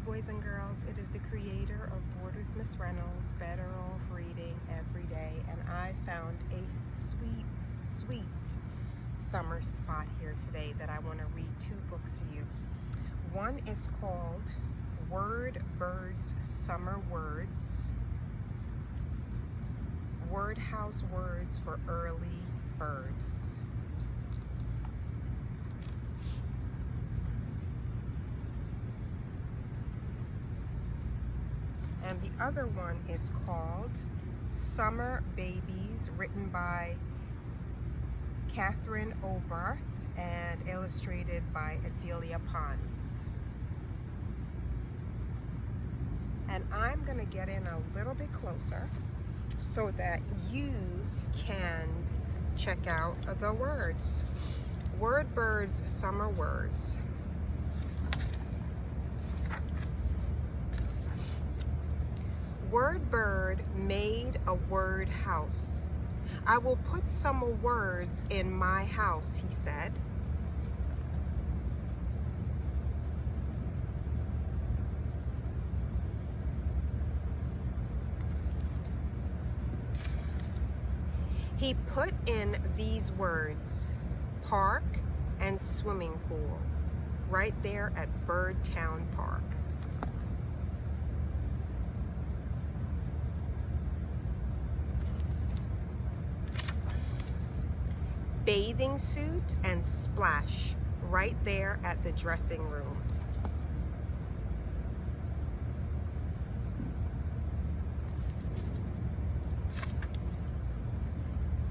boys and girls, it is the creator of Bored with Miss Reynolds, Better Off Reading Every Day, and I found a sweet, sweet summer spot here today that I want to read two books to you. One is called Bird's Summer Words, Word House Words for Early Birds. And the other one is called Summer Babies, written by Catherine Obarth and illustrated by Adelia Pons. And I'm going to get in a little bit closer so that you can check out the words. Bird's Summer Words. Bird made a word house. I will put some words in my house, he said. He put in these words, park and swimming pool, right there at Birdtown Park. Bathing suit and splash, right there at the dressing room.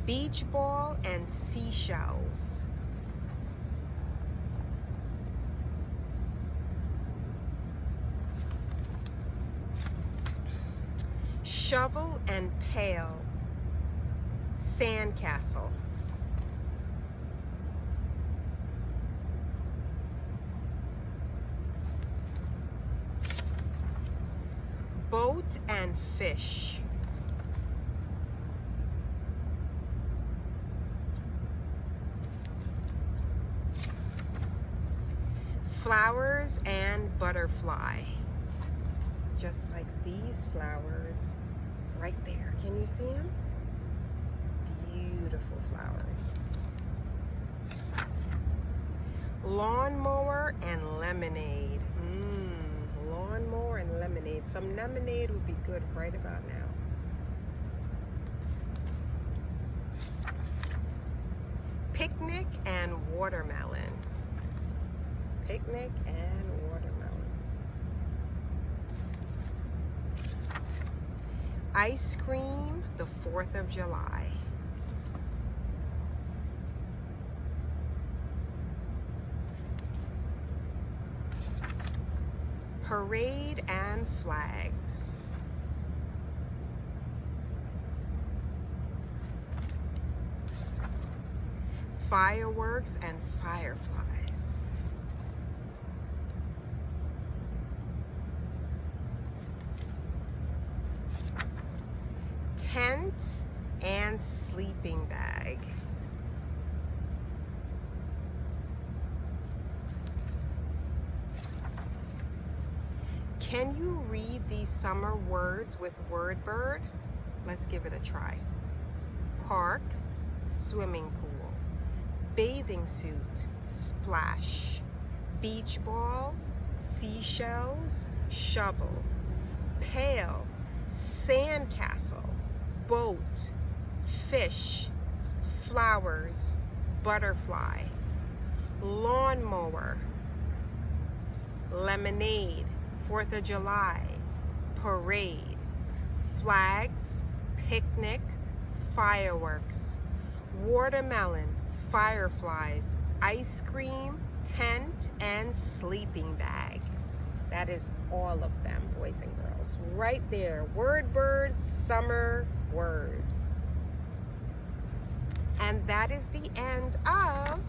Beach ball and seashells. Shovel and pail. Sandcastle. Boat and fish. Flowers and butterfly. Just like these flowers right there. Can you see them? Beautiful flowers. Lawnmower and lemonade. Lawnmower and lemonade. Some lemonade would be good right about now. Picnic and watermelon. Picnic and watermelon. Ice cream, the 4th of July. Parade and flags. Fireworks and fireflies. Tent and sleeping bag. Can you read these summer words with Bird? Let's give it a try. Park, swimming pool, bathing suit, splash, beach ball, seashells, shovel, pail, sandcastle, boat, fish, flowers, butterfly, lawnmower, lemonade, 4th of July, parade, flags, picnic, fireworks, watermelon, fireflies, ice cream, tent, and sleeping bag. That is all of them, boys and girls, right there. Bird's Summer Words. And that is the end of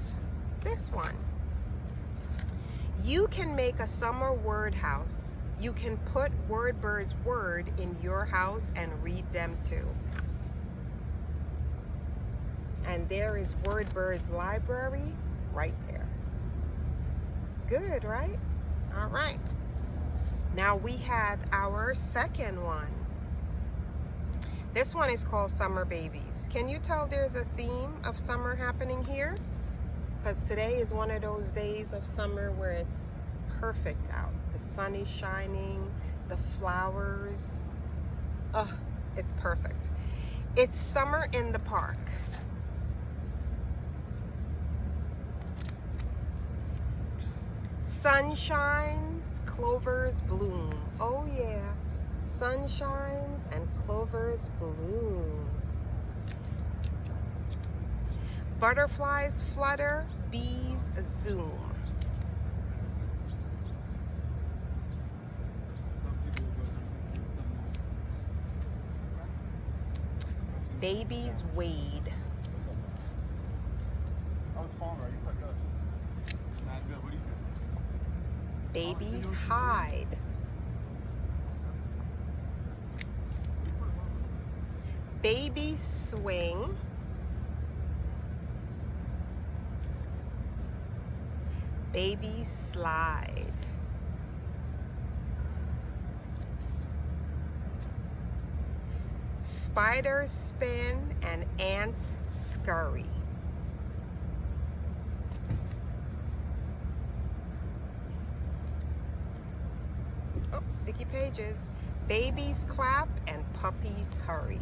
this one. You can make a summer word house. You can put Bird's word in your house and read them too. And there is Bird's library right there. Good, right? All right. Now we have our second one. This one is called Summer Babies. Can you tell there's a theme of summer happening here? Because today is one of those days of summer where it's perfect out. The sun is shining, the flowers. Oh, it's perfect. It's summer in the park. Sun shines, clovers bloom. Oh yeah, sun shines and clovers bloom. Butterflies flutter, bees zoom. Babies wade. Babies hide. Babies swing. Babies slide. Spiders spin and ants scurry. Oh, sticky pages. Babies clap and puppies hurry.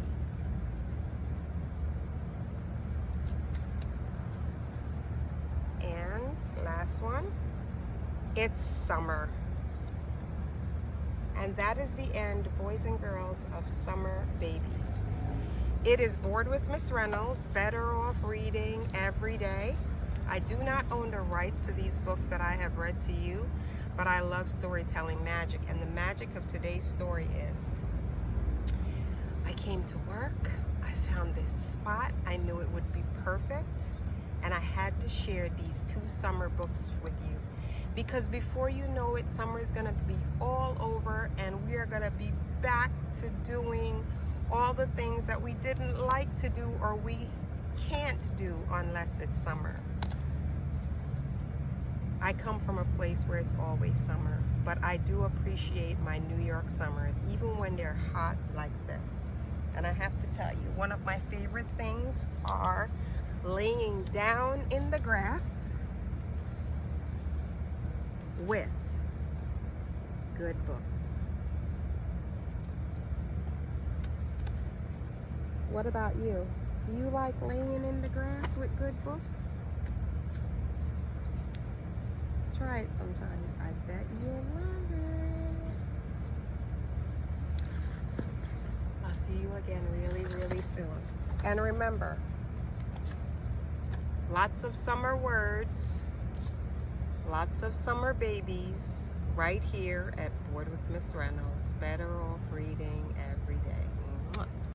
And last one, it's summer. And that is the end, boys and girls, of Summer Babies. It is Bored with Miss Reynolds, Better Off Reading Every Day. I do not own the rights to these books that I have read to you, but I love storytelling magic. And the magic of today's story is, I came to work, I found this spot, I knew it would be perfect, and I had to share these 2 summer books with you. Because before you know it, summer is gonna be all over and we are gonna be back to doing all the things that we didn't like to do or we can't do unless it's summer. I come from a place where it's always summer, but I do appreciate my New York summers, even when they're hot like this. And I have to tell you, one of my favorite things are laying down in the grass with good books. What about you? Do you like laying in the grass with good books? Try it sometimes. I bet you'll love it. I'll see you again really, really soon. And remember, lots of summer words, lots of summer babies right here at Bored with Miss Reynolds. Better Off Reading Every Day.